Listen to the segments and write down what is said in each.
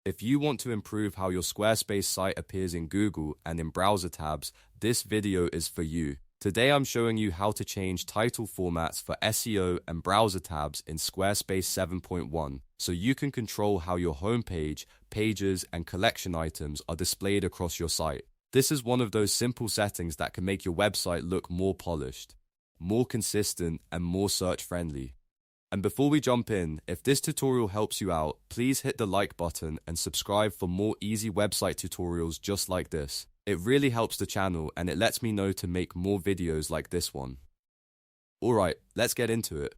If you want to improve how your Squarespace site appears in Google and in browser tabs, this video is for you. Today I'm showing you how to change title formats for SEO and browser tabs in Squarespace 7.1 so you can control how your homepage, pages, and collection items are displayed across your site. This is one of those simple settings that can make your website look more polished, more consistent, and more search-friendly. And before we jump in, if this tutorial helps you out, please hit the like button and subscribe for more easy website tutorials just like this. It really helps the channel and it lets me know to make more videos like this one. Alright, let's get into it.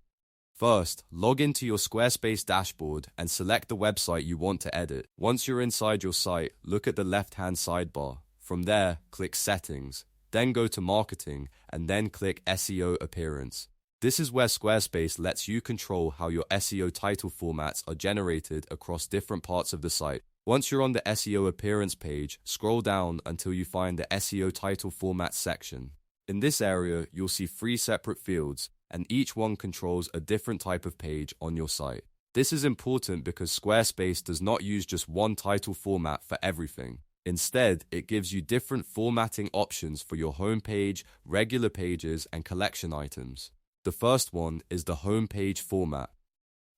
First, log into your Squarespace dashboard and select the website you want to edit. Once you're inside your site, look at the left-hand sidebar. From there, click Settings, then go to Marketing, and then click SEO Appearance. This is where Squarespace lets you control how your SEO title formats are generated across different parts of the site. Once you're on the SEO Appearance page, scroll down until you find the SEO title format section. In this area, you'll see 3 separate fields, and each one controls a different type of page on your site. This is important because Squarespace does not use just one title format for everything. Instead, it gives you different formatting options for your homepage, regular pages, and collection items. The first one is the homepage format.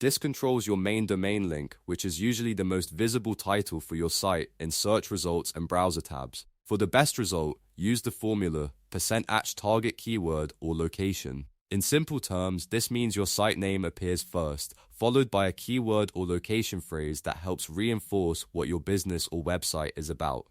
This controls your main domain link, which is usually the most visible title for your site in search results and browser tabs. For the best result, use the formula %h target keyword or location. In simple terms, this means your site name appears first, followed by a keyword or location phrase that helps reinforce what your business or website is about.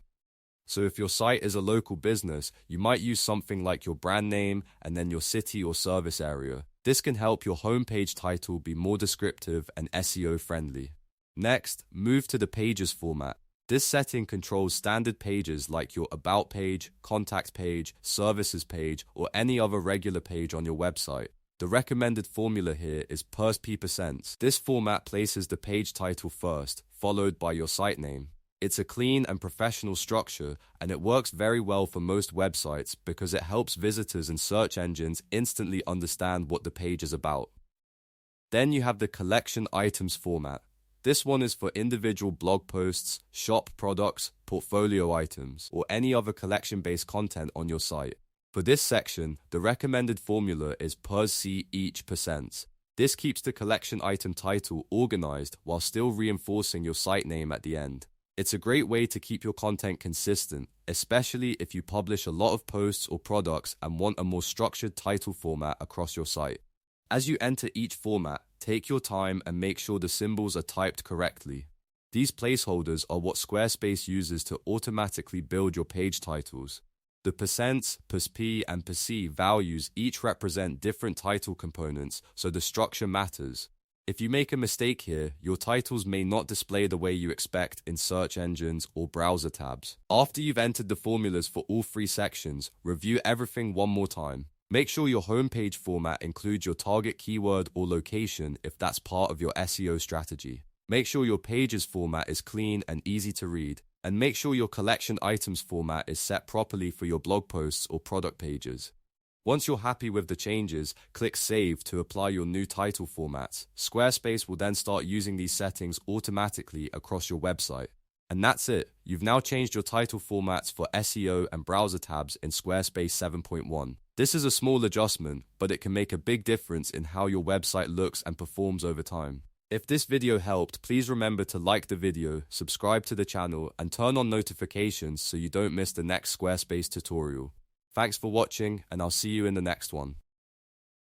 So if your site is a local business, you might use something like your brand name and then your city or service area. This can help your homepage title be more descriptive and SEO friendly. Next, move to the pages format. This setting controls standard pages like your About page, Contact page, Services page, or any other regular page on your website. The recommended formula here is %. This format places the page title first, followed by your site name. It's a clean and professional structure, and it works very well for most websites because it helps visitors and search engines instantly understand what the page is about. Then you have the collection items format. This one is for individual blog posts, shop products, portfolio items, or any other collection-based content on your site. For this section, the recommended formula is each %. This keeps the collection item title organized while still reinforcing your site name at the end. It's a great way to keep your content consistent, especially if you publish a lot of posts or products and want a more structured title format across your site. As you enter each format, take your time and make sure the symbols are typed correctly. These placeholders are what Squarespace uses to automatically build your page titles. The %, %p, and %c values each represent different title components, so the structure matters. If you make a mistake here, your titles may not display the way you expect in search engines or browser tabs. After you've entered the formulas for all 3 sections, review everything one more time. Make sure your homepage format includes your target keyword or location if that's part of your SEO strategy. Make sure your pages format is clean and easy to read, and make sure your collection items format is set properly for your blog posts or product pages. Once you're happy with the changes, click Save to apply your new title formats. Squarespace will then start using these settings automatically across your website. And that's it. You've now changed your title formats for SEO and browser tabs in Squarespace 7.1. This is a small adjustment, but it can make a big difference in how your website looks and performs over time. If this video helped, please remember to like the video, subscribe to the channel, and turn on notifications so you don't miss the next Squarespace tutorial. Thanks for watching, and I'll see you in the next one.